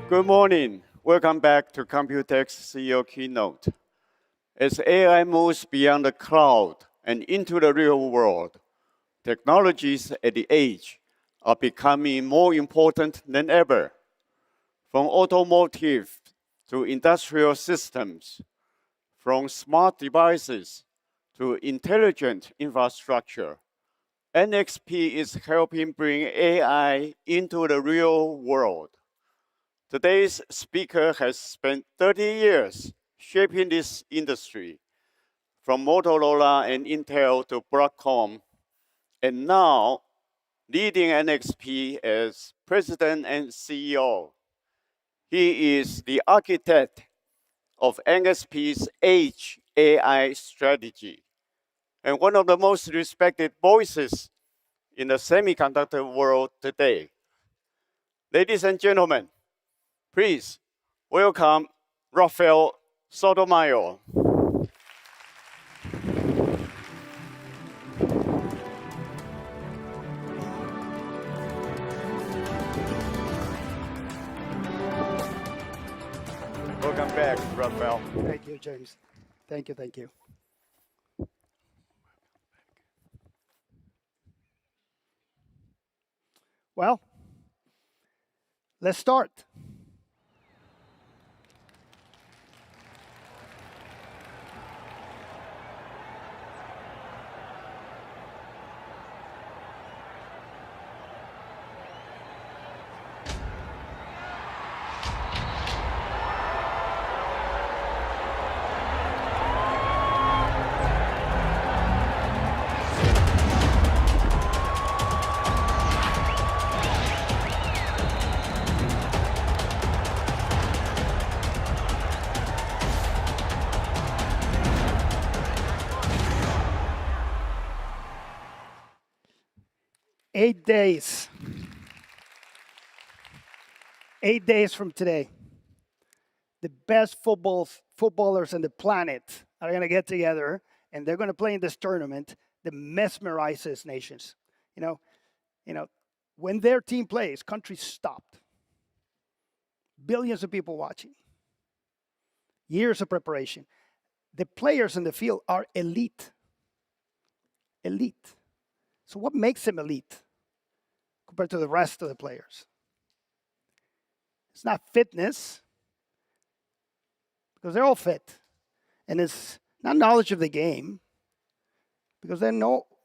Good morning. Welcome back to COMPUTEX CEO Keynote. As AI moves beyond the cloud and into the real world, technologies at the edge are becoming more important than ever. From automotive to industrial systems, from smart devices to intelligent infrastructure, NXP is helping bring AI into the real world. Today's speaker has spent 30 years shaping this industry, from Motorola and Intel to Broadcom, and now leading NXP as president and CEO. He is the architect of NXP's Edge AI strategy, and one of the most respected voices in the semiconductor world today. Ladies and gentlemen, please welcome Rafael Sotomayor. Welcome back, Rafael. Thank you, James. Thank you. Well, let's start. Eight days from today, the best footballers on the planet are going to get together, and they're going to play in this tournament that mesmerizes nations. You know, when their team plays, countries stopped. Billions of people watching. Years of preparation. The players in the field are elite. Elite. So what makes them elite compared to the rest of the players? It's not fitness, because they're all fit. And it's not knowledge of the game, because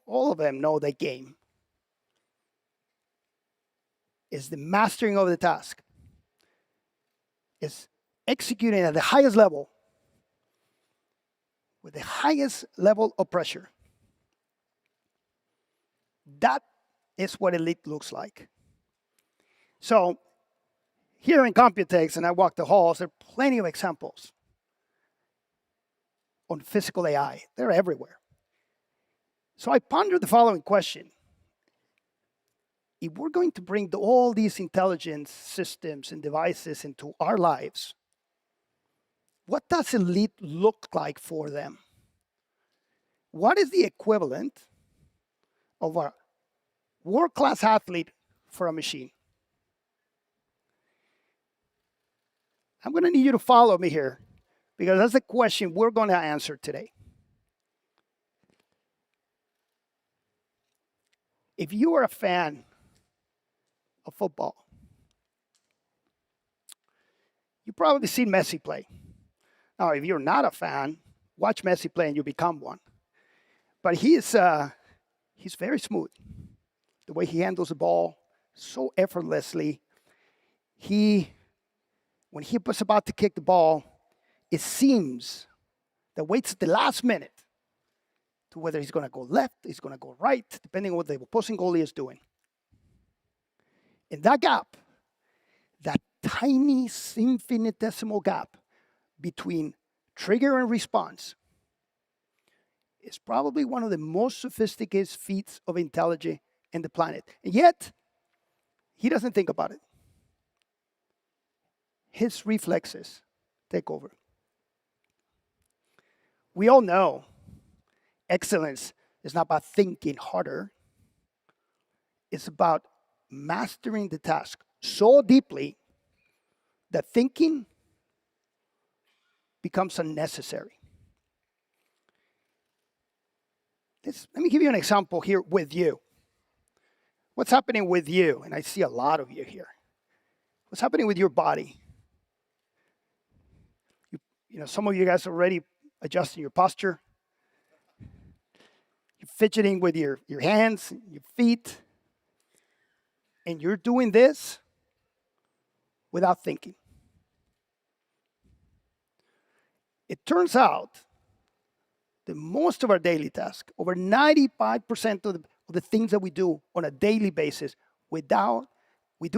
all of them know the game. It's the mastering of the task. It's executing at the highest level with the highest level of pressure. That is what elite looks like. So here in COMPUTEX, and I walk the halls, there are plenty of examples on physical AI. They're everywhere. So I pondered the following question. If we're going to bring all these intelligence systems and devices into our lives, what does elite look like for them? What is the equivalent of a world-class athlete for a machine? I'm going to need you to follow me here, because that's the question we're going to answer today. If you are a fan of football, you've probably seen Messi play. Now, if you're not a fan, watch Messi play and you become one. But he's very smooth. The way he handles the ball so effortlessly. When he was about to kick the ball, it seems that waits at the last minute to whether he's going to go left, he's going to go right, depending on what the opposing goalie is doing. In that gap, that tiny infinitesimal gap between trigger and response is probably one of the most sophisticated feats of intelligence in the planet. And yet, he doesn't think about it. His reflexes take over. We all know excellence is not about thinking harder. It's about mastering the task so deeply that thinking becomes unnecessary. Let me give you an example here with you. What's happening with you? And I see a lot of you here. What's happening with your body? Some of you guys are already adjusting your posture. You're fidgeting with your hands, your feet. And you're doing this without thinking. It turns out that most of our daily tasks, over 95% of the things that we do on a daily basis, we do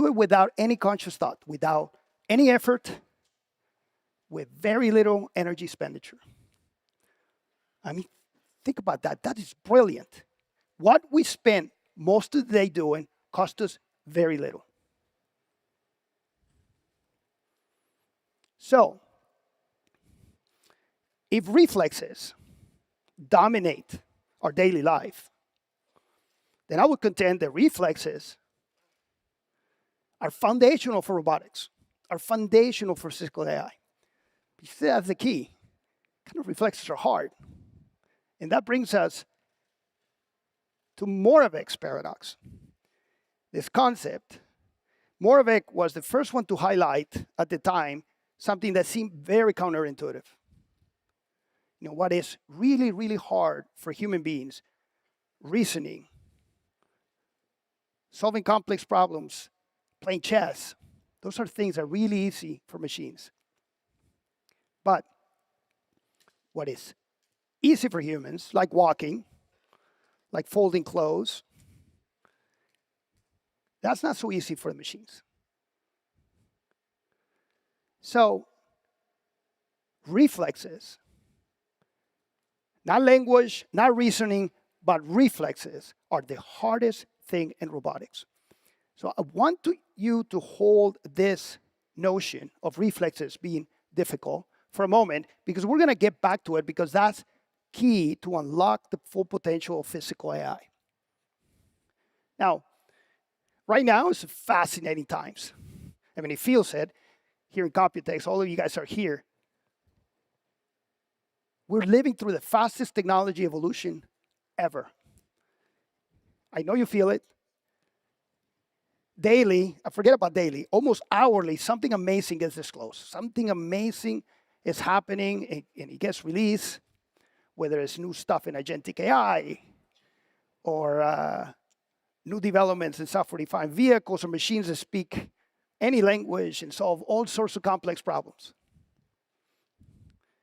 it without any conscious thought, without any effort, with very little energy expenditure. I mean, think about that. That is brilliant. What we spend most of the day doing costs us very little. So, if reflexes dominate our daily life, then I would contend that reflexes are foundational for robotics, are foundational for physical AI. You see, that's the key. Kind of reflexes are hard. And that brings us to Moravec's paradox. This concept, Moravec was the first one to highlight at the time something that seemed very counterintuitive. What is really, really hard for human beings, reasoning, solving complex problems, playing chess, those are things that are really easy for machines. But what is easy for humans, like walking, like folding clothes, that's not so easy for the machines. So, reflexes, not language, not reasoning, but reflexes are the hardest thing in robotics. So I want you to hold this notion of reflexes being difficult for a moment, because we're going to get back to it, because that's key to unlock the full potential of physical AI. Now, right now is fascinating times. I mean, it feels it. Here in COMPUTEX, all of you guys are here. We're living through the fastest technology evolution ever. I know you feel it. Daily, forget about daily, almost hourly, something amazing gets disclosed. Something amazing is happening and it gets released, whether it's new stuff in agentic AI or new developments in software-defined vehicles or machines that speak any language and solve all sorts of complex problems.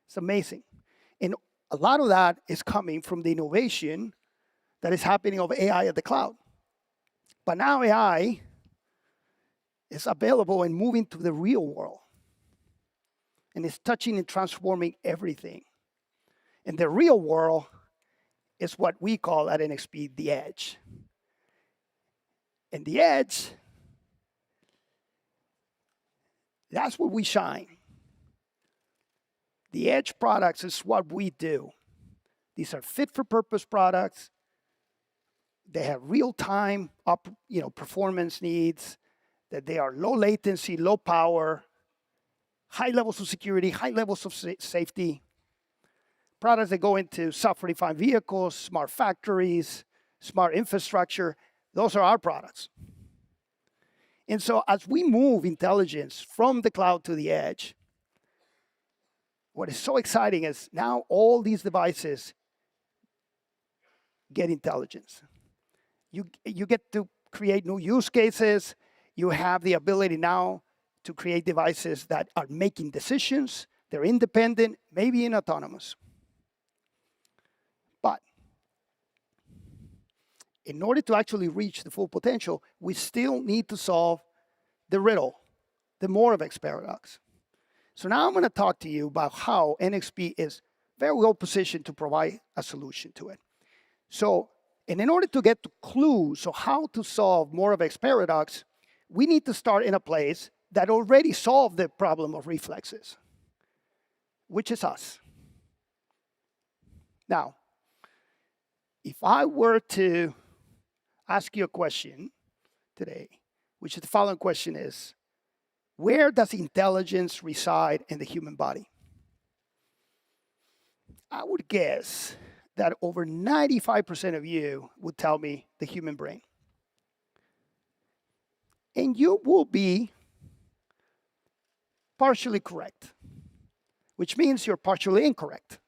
It's amazing. And a lot of that is coming from the innovation that is happening of AI at the cloud. But now AI is available and moving to the real world. And it's touching and transforming everything. And the real world is what we call at NXP the edge. And the edge, that's where we shine. The edge products is what we do. These are fit-for-purpose products. They have real-time performance needs, that they are low latency, low power, high levels of security, high levels of safety. Products that go into software-defined vehicles, smart factories, smart infrastructure. Those are our products. And so as we move intelligence from the cloud to the edge, what is so exciting is now all these devices get intelligence. You get to create new use cases. You have the ability now to create devices that are making decisions. They're independent, maybe even autonomous. But in order to actually reach the full potential, we still need to solve the riddle, the Moravec's paradox. So now I'm going to talk to you about how NXP is very well positioned to provide a solution to it. So, and in order to get to clues of how to solve Moravec's paradox, we need to start in a place that already solved the problem of reflexes, which is us. Now, if I were to ask you a question today, which is the following question is, Where does intelligence reside in the human body? I would guess that over 95% of you would tell me the human brain. And you will be partially correct, which means you're partially incorrect.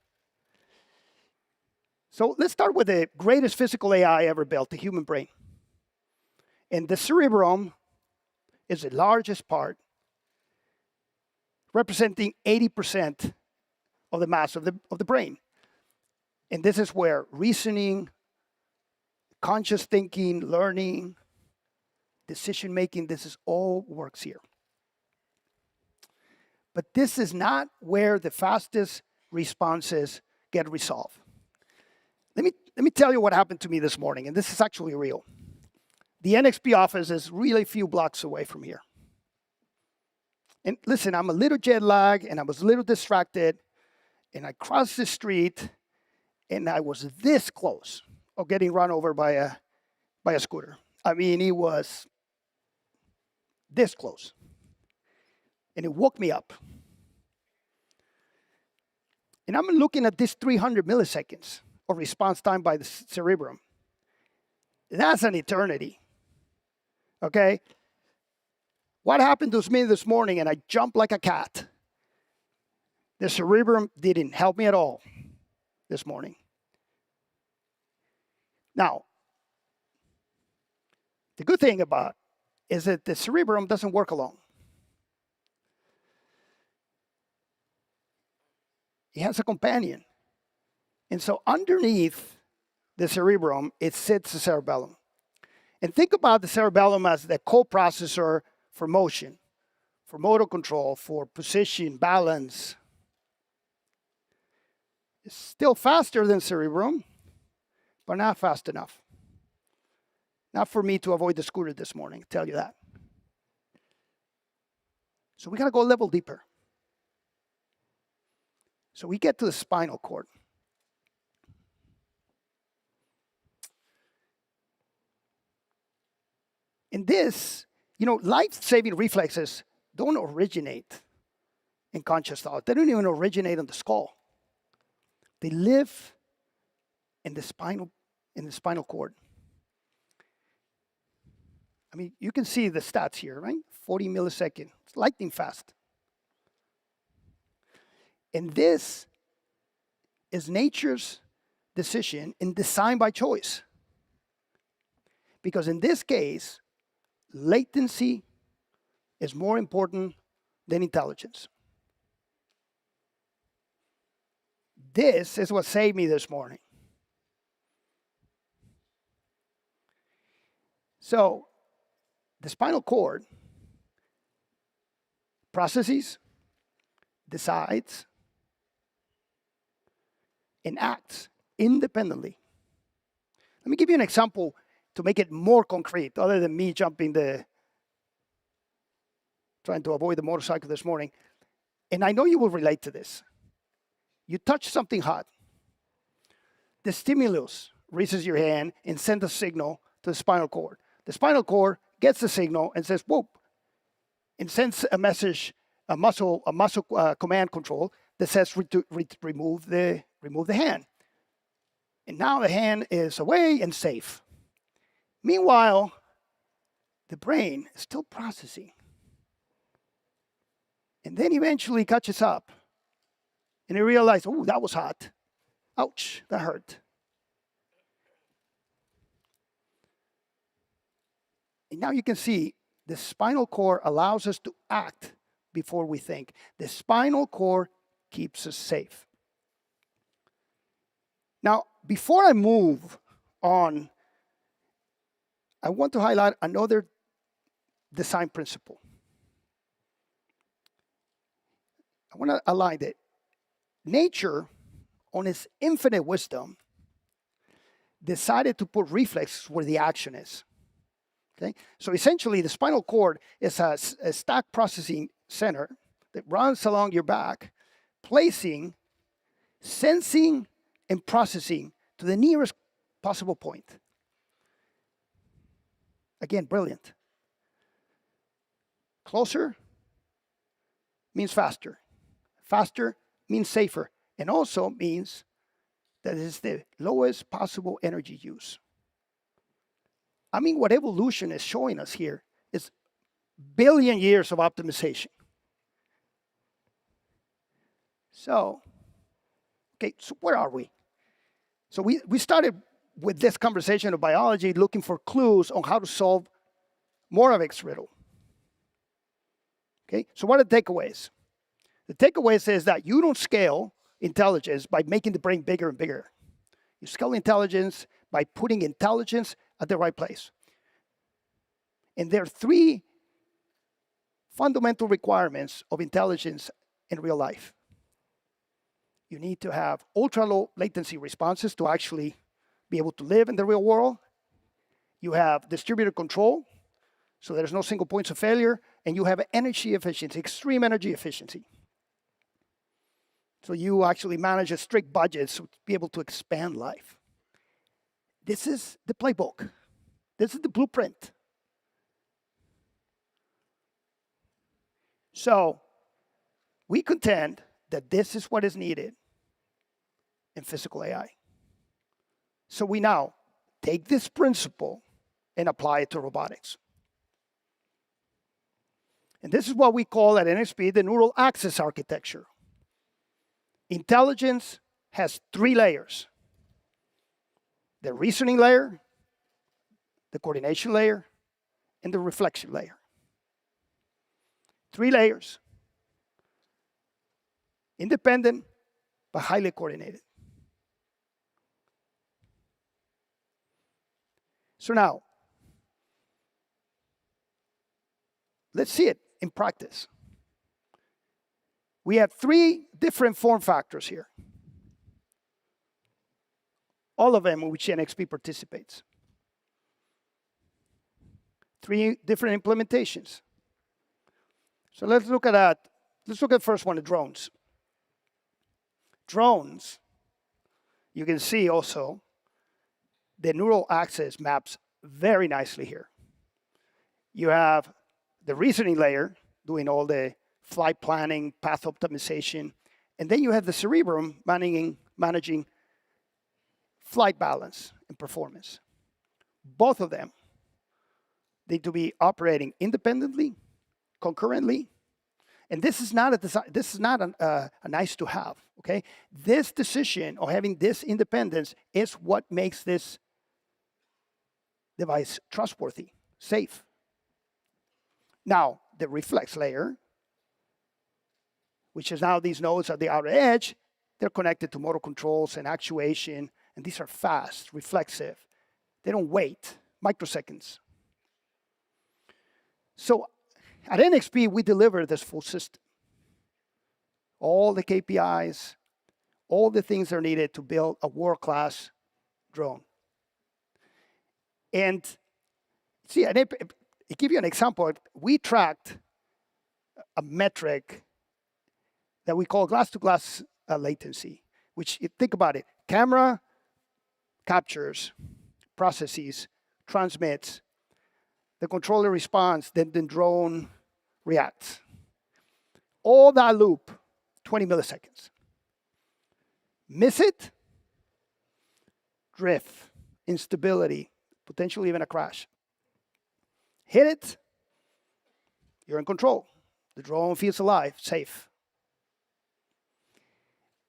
So let's start with the greatest physical AI ever built, the human brain. And the cerebrum is the largest part, representing 80% of the mass of the brain. And this is where reasoning, conscious thinking, learning, decision making, this is all works here. But this is not where the fastest responses get resolved. Let me tell you what happened to me this morning, and this is actually real. The NXP office is really a few blocks away from here. And listen, I'm a little jet lagged, and I was a little distracted, and I crossed the street, and I was this close of getting run over by a scooter. I mean, it was this close. And it woke me up. And I'm looking at this 300 milliseconds of response time by the cerebrum. That's an eternity. Okay? What happened to me this morning, and I jumped like a cat. The cerebrum didn't help me at all this morning. Now, the good thing about it is that the cerebrum doesn't work alone. It has a companion. And so underneath the cerebrum, it sits the cerebellum. And think about the cerebellum as the coprocessor for motion, for motor control, for position, balance. It's still faster than cerebrum, but not fast enough. Not for me to avoid the scooter this morning, I'll tell you that. So we got to go a level deeper. So we get to the spinal cord. And this, life-saving reflexes don't originate in conscious thought. They don't even originate in the skull. They live in the spinal cord. I mean, you can see the stats here, right? 40 milliseconds. It's lightning fast. And this is nature's decision and design by choice. Because in this case, latency is more important than intelligence. This is what saved me this morning. So, the spinal cord processes, decides, and acts independently. Let me give you an example to make it more concrete, other than me trying to avoid the motorcycle this morning. And I know you will relate to this. You touch something hot. The stimulus reaches your hand and sends a signal to the spinal cord. The spinal cord gets the signal and says, whoop, and sends a message, a muscle command control that says remove the hand. And now the hand is away and safe. Meanwhile, the brain is still processing. And then eventually catches up. And it realizes, oh, that was hot. Ouch, that hurt. And now you can see the spinal cord allows us to act before we think. The spinal cord keeps us safe. Now, before I move on, I want to highlight another design principle. I want to align that nature, on its infinite wisdom, decided to put reflex where the action is. Okay? So essentially, the spinal cord is a stack processing center that runs along your back, placing, sensing, and processing to the nearest possible point. Again, brilliant. Closer, means faster. Faster means safer, and also means that it's the lowest possible energy use. I mean, what evolution is showing us here is billion years of optimization. So, okay, so where are we? So we started with this conversation of biology looking for clues on how to solve Moravec's riddle. Okay, so what are the takeaways? The takeaways is that you don't scale intelligence by making the brain bigger and bigger. You scale intelligence by putting intelligence at the right place. And there are three fundamental requirements of intelligence in real life. You need to have ultra-low latency responses to actually be able to live in the real world. You have distributed control, so there's no single points of failure, and you have energy efficiency, extreme energy efficiency. So you actually manage a strict budget to be able to expand life. This is the playbook. This is the blueprint. So we contend that this is what is needed in physical AI. So we now take this principle and apply it to robotics. And this is what we call at NXP the neural axis architecture. Intelligence has three layers: the reasoning layer, the coordination layer, and the reflection layer. Three layers. Independent, but highly coordinated. So now, let's see it in practice. We have three different form factors here, all of them in which NXP participates. Three different implementations. So let's look at that. Let's look at the first one, the drones. Drones, you can see also the neural axis maps very nicely here. You have the reasoning layer doing all the flight planning, path optimization, and then you have the cerebrum managing flight balance and performance. Both of them need to be operating independently, concurrently, and this is not a nice to have. Okay, this decision of having this independence is what makes this device trustworthy, safe. Now, the reflex layer, which is now these nodes at the outer edge, they're connected to motor controls and actuation, and these are fast, reflexive. They don't wait, microseconds. So at NXP, we deliver this full system. All the KPIs, all the things that are needed to build a world-class drone. And see, to give you an example, we tracked a metric that we call glass-to-glass latency, which, think about it, camera captures, processes, transmits, the controller responds, then the drone reacts. All that loop, 20 milliseconds. Miss it, drift, instability, potentially even a crash. Hit it, you're in control. The drone feels alive, safe.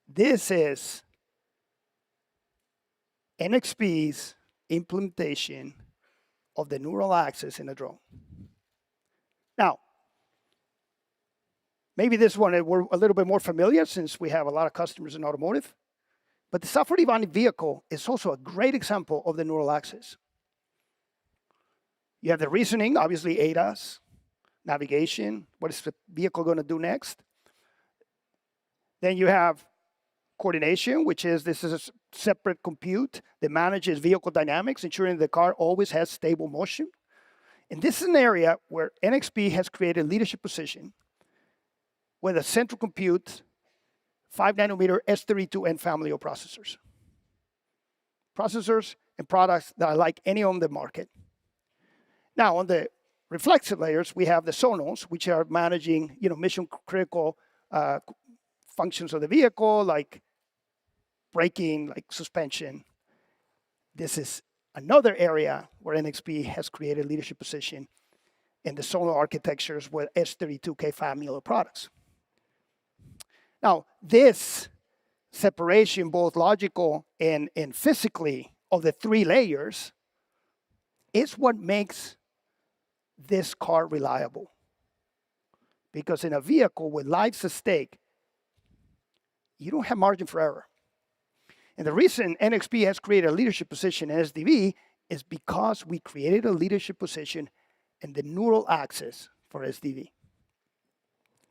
This is NXP's implementation of the neural axis in a drone. Now, maybe this one we're a little bit more familiar since we have a lot of customers in automotive, but the software-defined vehicle is also a great example of the neural axis. You have the reasoning, obviously ADAS, navigation, what is the vehicle going to do next? Then you have coordination, which is this is a separate compute that manages vehicle dynamics, ensuring the car always has stable motion. And this is an area where NXP has created a leadership position with a central compute 5-nanometer S32N family of processors. Processors and products that are like any on the market. Now, on the reflexive layers, we have the sonos, which are managing, mission critical functions of the vehicle, like braking, like suspension. This is another area where NXP has created a leadership position in the sono architectures with S32K family of products. Now, this separation, both logical and physically, of the three layers is what makes this car reliable. Because in a vehicle with lives at stake, you don't have margin for error. And the reason NXP has created a leadership position in SDV is because we created a leadership position in the neural axis for SDV.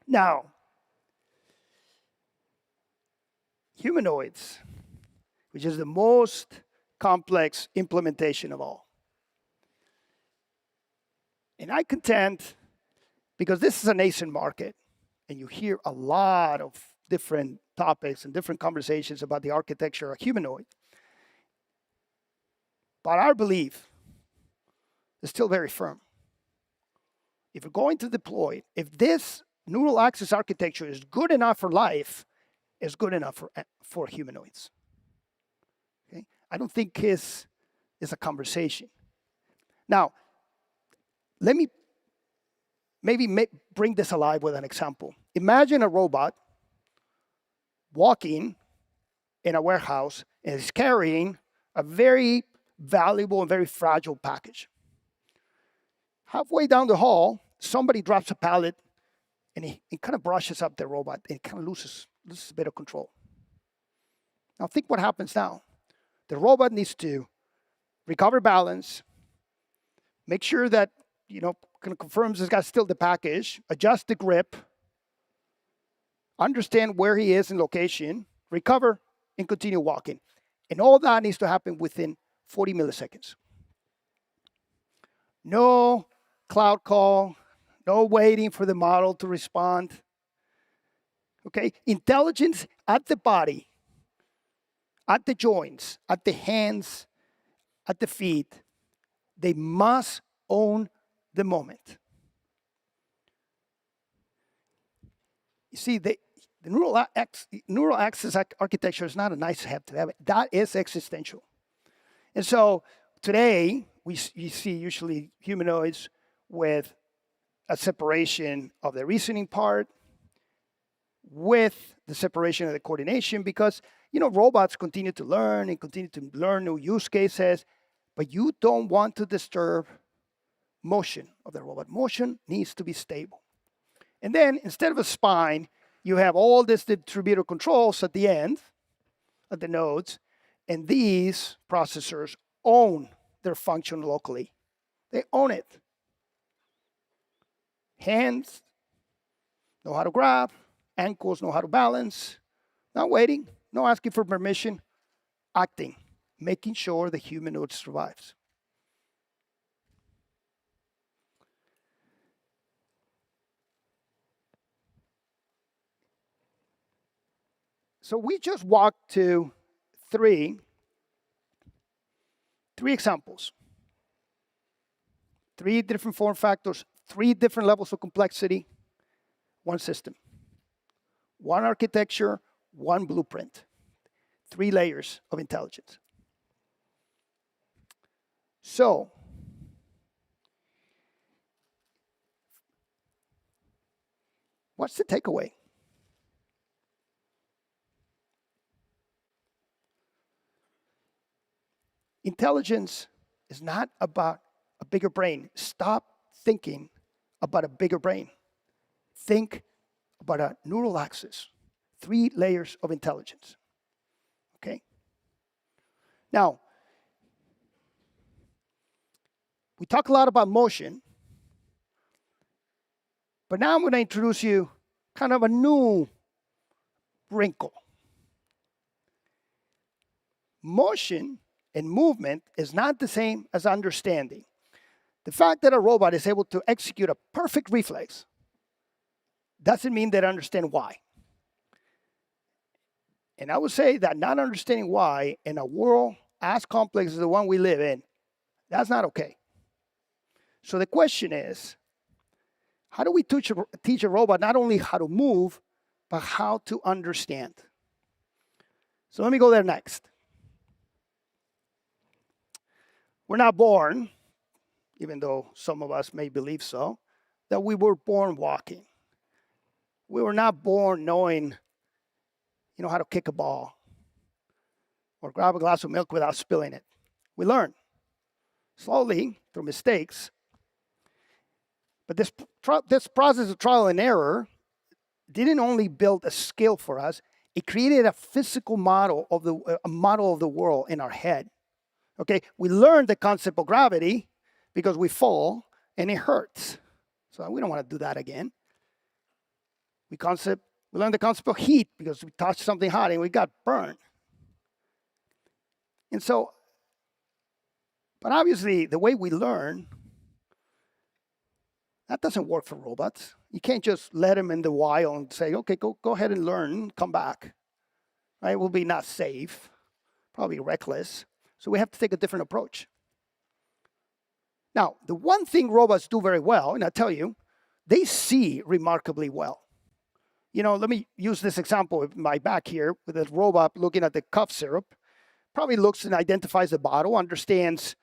Now, humanoids, which is the most complex implementation of all. And I contend, because this is a nascent market, and you hear a lot of different topics and different conversations about the architecture of humanoid, but our belief is still very firm. If you're going to deploy, if this neural axis architecture is good enough for life, it's good enough for humanoids. Okay? I don't think it's a conversation. Now, let me bring this alive with an example. Imagine a robot walking in a warehouse and is carrying a very valuable and very fragile package. Halfway down the hall, somebody drops a pallet and he kind of brushes up the robot and kind of loses a bit of control. Now think what happens now. The robot needs to recover balance, make sure that, kind of confirms it's got still the package, adjust the grip, understand where he is in location, recover, and continue walking. And all that needs to happen within 40 milliseconds. No cloud call, no waiting for the model to respond. Okay? Intelligence at the body, at the joints, at the hands, at the feet, they must own the moment. You see, the neural axis architecture is not a nice to have it. That is existential. And so today, you see usually humanoids with a separation of the reasoning part with the separation of the coordination, because robots continue to learn and continue to learn new use cases, but you don't want to disturb motion of the robot. Motion needs to be stable. And then instead of a spine, you have all these distributed controls at the end, at the nodes, and these processors own their function locally. They own it. Hands know how to grab, ankles know how to balance, not waiting, no asking for permission, acting, making sure the humanoid survives. So we just walked to three examples. 3 different form factors, 3 different levels of complexity, 1 system. 1 architecture, 1 blueprint. 3 layers of intelligence. So, what's the takeaway? Intelligence is not about a bigger brain. Stop thinking about a bigger brain. Think about a neural axis. 3 layers of intelligence. Okay? Now, we talk a lot about motion, but now I'm going to introduce you kind of a new wrinkle. Motion and movement is not the same as understanding. The fact that a robot is able to execute a perfect reflex doesn't mean they understand why. And I would say that not understanding why in a world as complex as the one we live in, that's not okay. So the question is, how do we teach a robot not only how to move, but how to understand? So let me go there next. We're not born, even though some of us may believe so, that we were born walking. We were not born knowing, how to kick a ball or grab a glass of milk without spilling it. We learn slowly through mistakes. But this process of trial and error didn't only build a skill for us, it created a physical model of the world in our head. Okay, we learned the concept of gravity because we fall and it hurts. So we don't want to do that again. We learned the concept of heat because we touched something hot and we got burned. And so, but obviously the way we learn, that doesn't work for robots. You can't just let them in the wild and say, okay, go ahead and learn, come back. Right? It will be not safe, probably reckless. So we have to take a different approach. Now, the one thing robots do very well, and I tell you, they see remarkably well. Let me use this example with my back here with a robot looking at the cough syrup. Probably looks and identifies the bottle, understands,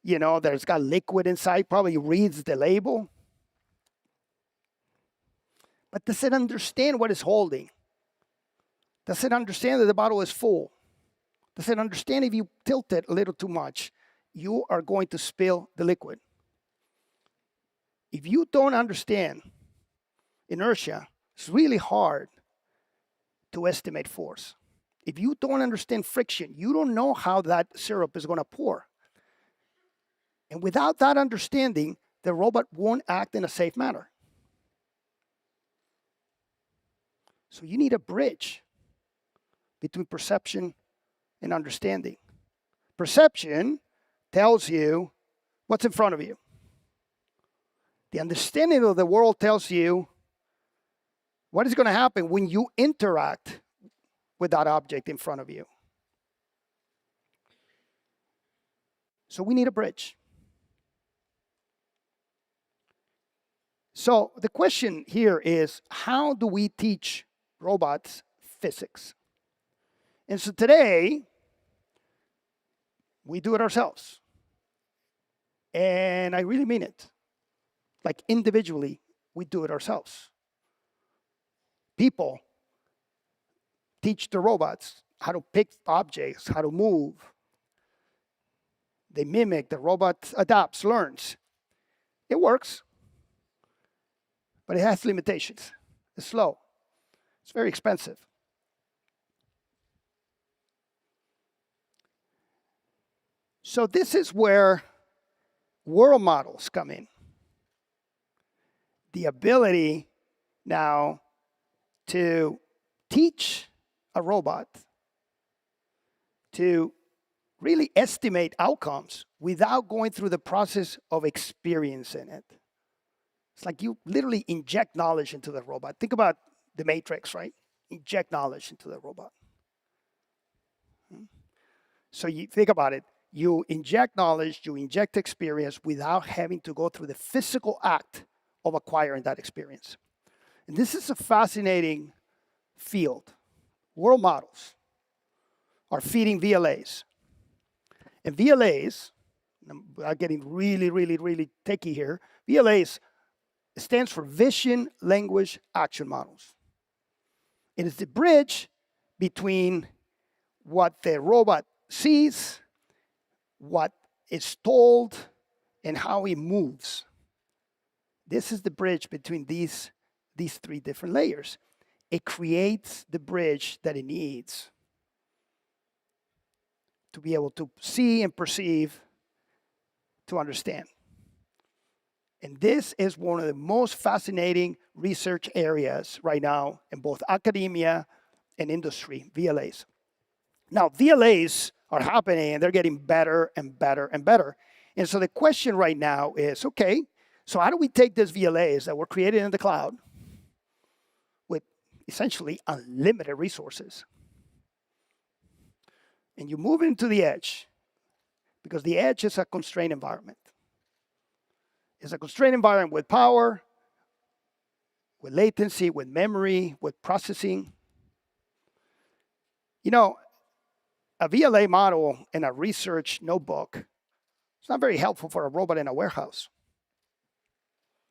that it's got liquid inside, probably reads the label. But does it understand what it's holding? Does it understand that the bottle is full? Does it understand if you tilt it a little too much, you are going to spill the liquid? If you don't understand inertia, it's really hard to estimate force. If you don't understand friction, you don't know how that syrup is going to pour. And without that understanding, the robot won't act in a safe manner. So you need a bridge between perception and understanding. Perception tells you what's in front of you. The understanding of the world tells you what is going to happen when you interact with that object in front of you. So we need a bridge. So the question here is, how do we teach robots physics? And so today, we do it ourselves. And I really mean it. Like individually, we do it ourselves. People teach the robots how to pick objects, how to move. They mimic, the robot adapts, learns. It works, but it has limitations. It's slow. It's very expensive. So this is where world models come in. The ability now to teach a robot to really estimate outcomes without going through the process of experiencing it. It's like you literally inject knowledge into the robot. Think about the Matrix, right? Inject knowledge into the robot. So you think about it. You inject knowledge, you inject experience without having to go through the physical act of acquiring that experience. And this is a fascinating field. World models are feeding VLAs. And VLAs, I'm getting really, really, really techy here. VLAs stands for Vision, Language, Action Models. It is the bridge between what the robot sees, what is told, and how it moves. This is the bridge between these three different layers. It creates the bridge that it needs to be able to see and perceive, to understand. And this is one of the most fascinating research areas right now in both academia and industry, VLAs. Now, VLAs are happening and they're getting better and better and better. And so the question right now is, okay, so how do we take these VLAs that were created in the cloud with essentially unlimited resources, and you move into the edge, because the edge is a constrained environment. It's a constrained environment with power, with latency, with memory, with processing. You know, a VLA model in a research notebook, it's not very helpful for a robot in a warehouse.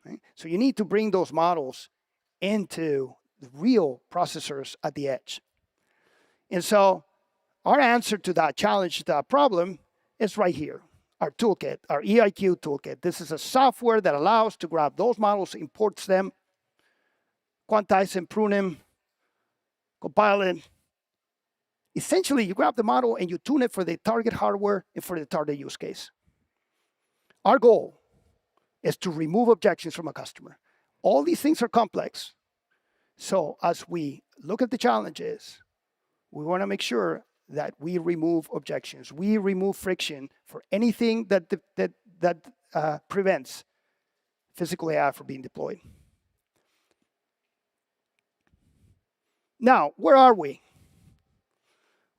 Right? So you need to bring those models into the real processors at the edge. And so our answer to that challenge, to that problem, is right here. Our toolkit, our EIQ toolkit. This is a software that allows to grab those models, imports them, quantize them, prune them, compile it. Essentially, you grab the model and you tune it for the target hardware and for the target use case. Our goal is to remove objections from a customer. All these things are complex. So as we look at the challenges, we want to make sure that we remove objections. We remove friction for anything that prevents physical AI from being deployed. Now, where are we?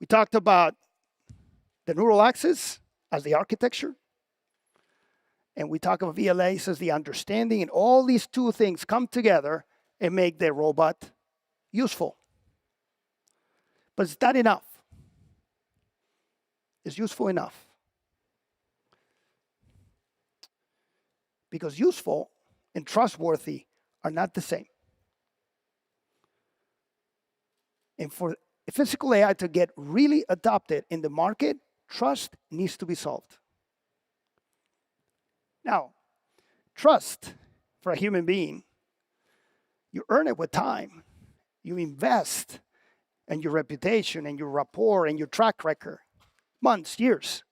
We talked about the neural axis as the architecture. And we talk about VLAs as the understanding. And all these two things come together and make the robot useful. But is that enough? Is useful enough? Because useful and trustworthy are not the same. And for physical AI to get really adopted in the market, trust needs to be solved. Now, trust for a human being, you earn it with time. You invest in your reputation and your rapport and your track record. Months, years.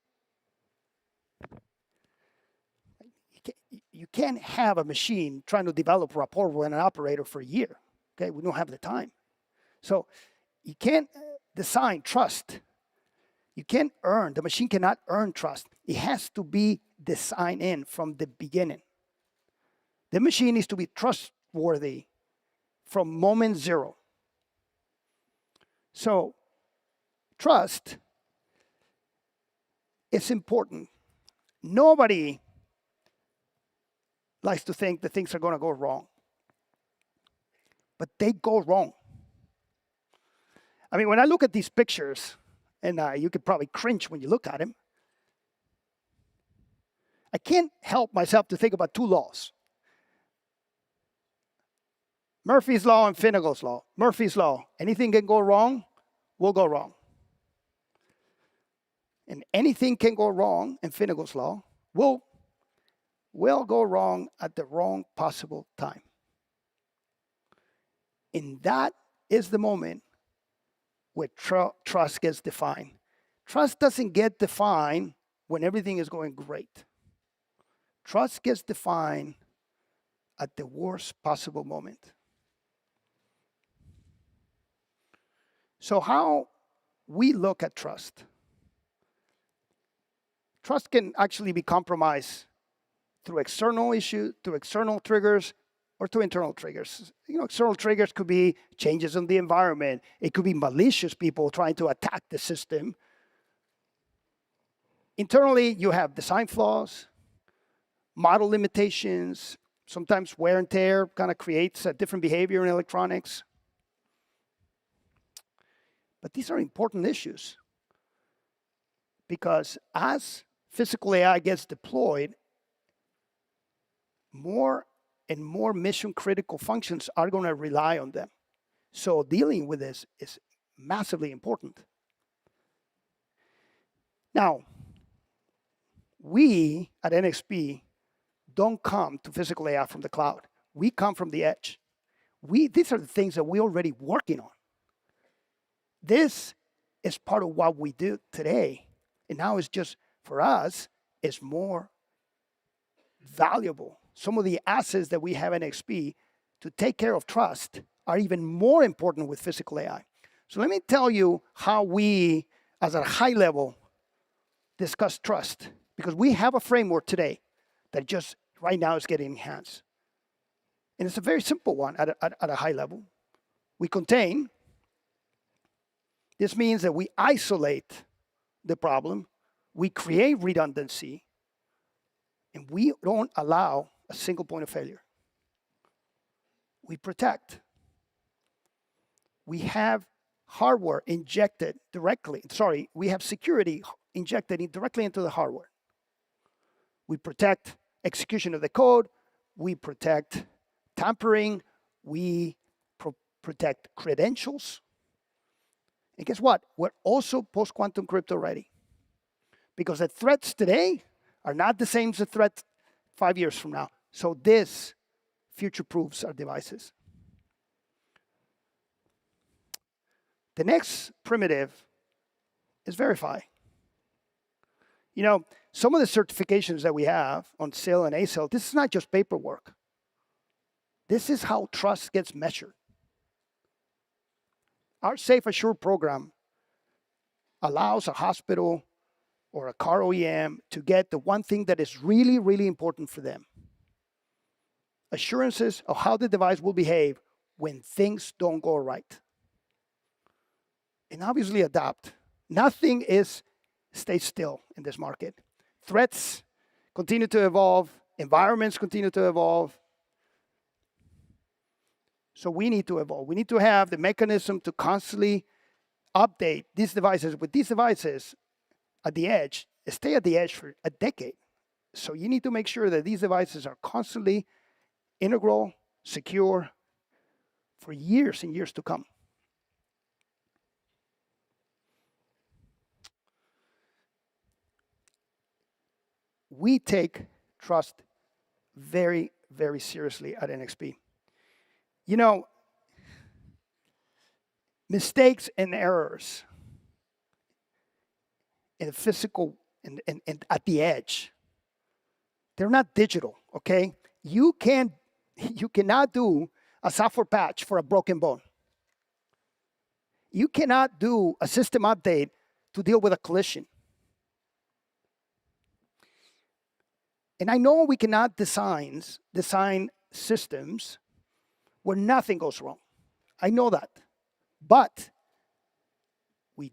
You can't have a machine trying to develop rapport with an operator for a year. Okay, we don't have the time. So you can't design trust. You can't earn, the machine cannot earn trust. It has to be designed in from the beginning. The machine needs to be trustworthy from moment zero. So trust is important. Nobody likes to think that things are going to go wrong. But they go wrong. I mean, when I look at these pictures, and you could probably cringe when you look at them, I can't help myself to think about two laws. Murphy's Law and Finagle's Law. Murphy's Law, anything can go wrong, will go wrong. And anything can go wrong in Finagle's Law will go wrong at the wrong possible time. And that is the moment where trust gets defined. Trust doesn't get defined when everything is going great. Trust gets defined at the worst possible moment. So how we look at trust. Trust can actually be compromised through external issues, through external triggers, or through internal triggers. You know, external triggers could be changes in the environment. It could be malicious people trying to attack the system. Internally, you have design flaws, model limitations. Sometimes wear and tear kind of creates a different behavior in electronics. But these are important issues because as physical AI gets deployed, more and more mission-critical functions are going to rely on them. So dealing with this is massively important. Now, we at NXP don't come to physical AI from the cloud. We come from the edge. These are the things that we're already working on. This is part of what we do today. And now it's just, for us, it's more valuable. Some of the assets that we have in NXP to take care of trust are even more important with physical AI. So let me tell you how we, as a high level, discuss trust. Because we have a framework today that just right now is getting enhanced. And it's a very simple one at a high level. We contain. This means that we isolate the problem. We create redundancy. And we don't allow a single point of failure. We protect. We have hardware injected directly, we have security injected directly into the hardware. We protect execution of the code. We protect tampering. We protect credentials. And guess what? We're also post-quantum crypto ready. Because the threats today are not the same as the threat 5 years from now. So this future-proofs our devices. The next primitive is verify. You know, some of the certifications that we have on SIL and ASIL, this is not just paperwork. This is how trust gets measured. Our Safe Assure program allows a hospital or a car OEM to get the one thing that is really, really important for them. Assurances of how the device will behave when things don't go right. And obviously adapt. Nothing stays still in this market. Threats continue to evolve. Environments continue to evolve. So we need to evolve. We need to have the mechanism to constantly update these devices. With these devices at the edge, stay at the edge for a decade. So you need to make sure that these devices are constantly integral, secure, for years and years to come. We take trust very, very seriously at NXP. You know, mistakes and errors in the physical and at the edge, they're not digital, okay? You cannot do a software patch for a broken bone. You cannot do a system update to deal with a collision. And I know we cannot design systems where nothing goes wrong. I know that. But we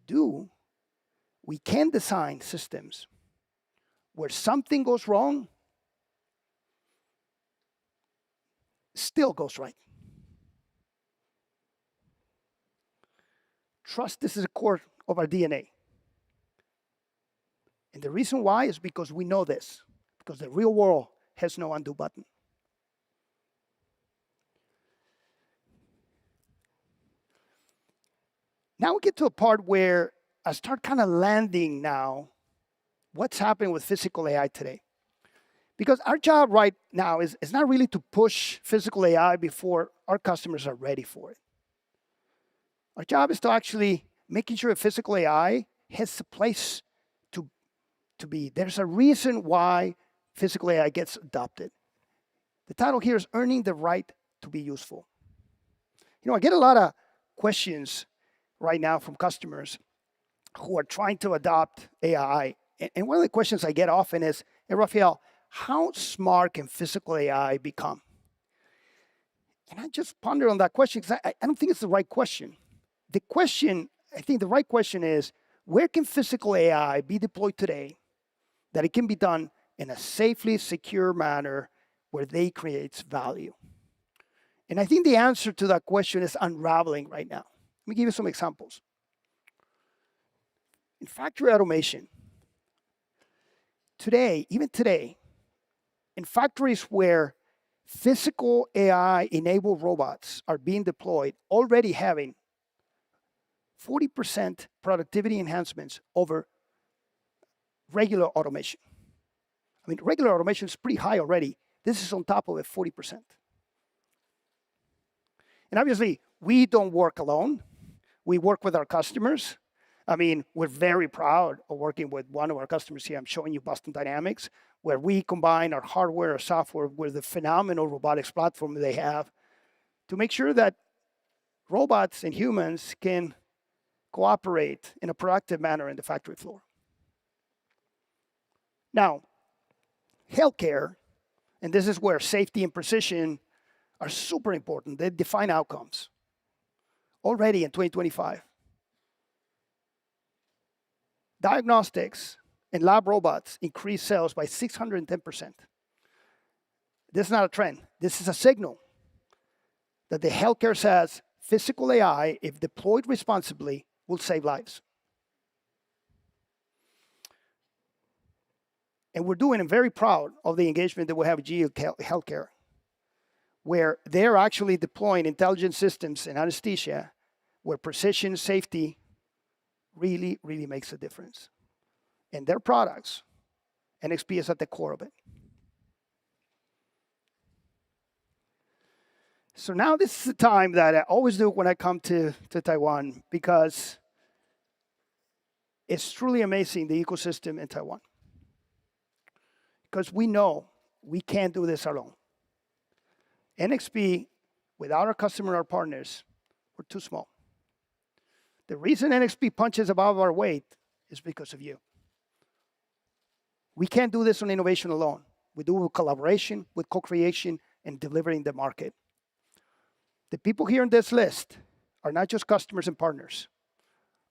can design systems where something goes wrong, still goes right. Trust, this is a core of our DNA. And the reason why is because we know this. Because the real world has no undo button. Now we get to a part where I start kind of landing now what's happening with physical AI today. Because our job right now is not really to push physical AI before our customers are ready for it. Our job is to actually making sure that physical AI has a place to be. There's a reason why physical AI gets adopted. The title here is Earning the Right to be Useful. You know, I get a lot of questions right now from customers who are trying to adopt AI. And one of the questions I get often is, hey, Rafael, how smart can physical AI become? And I just ponder on that question because I don't think it's the right question. I think the right question is, where can physical AI be deployed today that it can be done in a safely secure manner where they creates value? And I think the answer to that question is unraveling right now. Let me give you some examples. In factory automation, even today, in factories where physical AI-enabled robots are being deployed, already having 40% productivity enhancements over regular automation. I mean, regular automation is pretty high already. This is on top of it, 40%. And obviously, we don't work alone. We work with our customers. I mean, we're very proud of working with one of our customers here. I'm showing you Boston Dynamics, where we combine our hardware or software with the phenomenal robotics platform they have to make sure that robots and humans can cooperate in a productive manner in the factory floor. Now, healthcare, and this is where safety and precision are super important. They define outcomes. Already in 2025, diagnostics and lab robots increased sales by 610%. This is not a trend. This is a signal that the healthcare says physical AI, if deployed responsibly, will save lives. And we're doing and very proud of the engagement that we have with GE Healthcare, where they're actually deploying intelligent systems in anesthesia, where precision safety really, really makes a difference. And their products, NXP is at the core of it. So now this is the time that I always do when I come to Taiwan, because it's truly amazing, the ecosystem in Taiwan. Because we know we can't do this alone. NXP, without our customer, our partners, we're too small. The reason NXP punches above our weight is because of you. We can't do this on innovation alone. We do it with collaboration, with co-creation, and delivering the market. The people here in this list are not just customers and partners,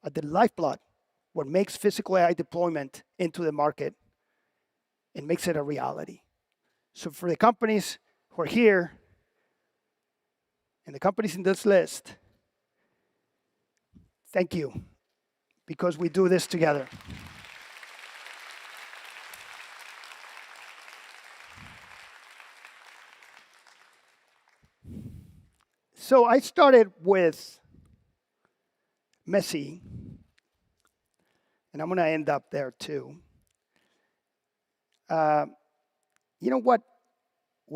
are the lifeblood what makes physical AI deployment into the market and makes it a reality. So for the companies who are here and the companies in this list, thank you, because we do this together. So I started with Messi, and I'm going to end up there too. You know what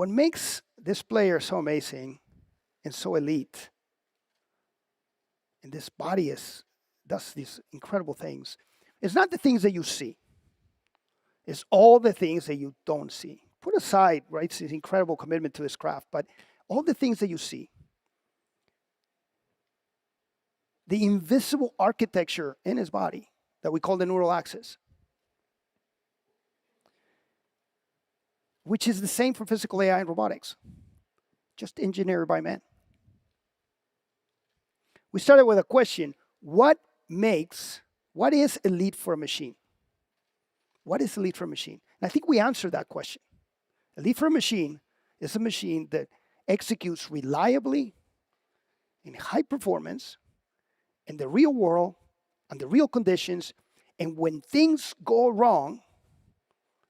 makes this player so amazing and so elite, and this body does these incredible things, it's not the things that you see. It's all the things that you don't see. Put aside, right, his incredible commitment to his craft, but all the things that you see. The invisible architecture in his body that we call the neural axis, which is the same for physical AI and robotics, just engineered by man. We started with a question: what is elite for a machine? What is elite for a machine? And I think we answered that question. Elite for a machine is a machine that executes reliably in high performance in the real world, under real conditions, and when things go wrong,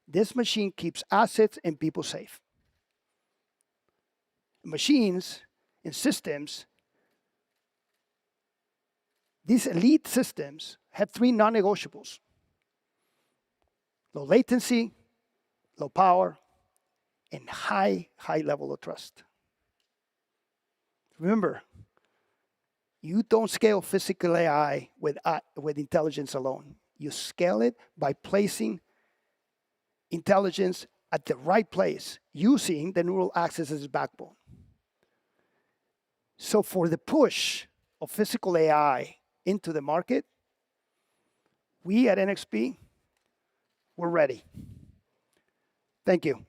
this machine keeps assets and people safe. Machines and systems, these elite systems have 3 non-negotiables: low latency, low power, and high level of trust. Remember, you don't scale physical AI with intelligence alone. You scale it by placing intelligence at the right place, using the neural axis as its backbone. So for the push of physical AI into the market, we at NXP, we're ready. Thank you.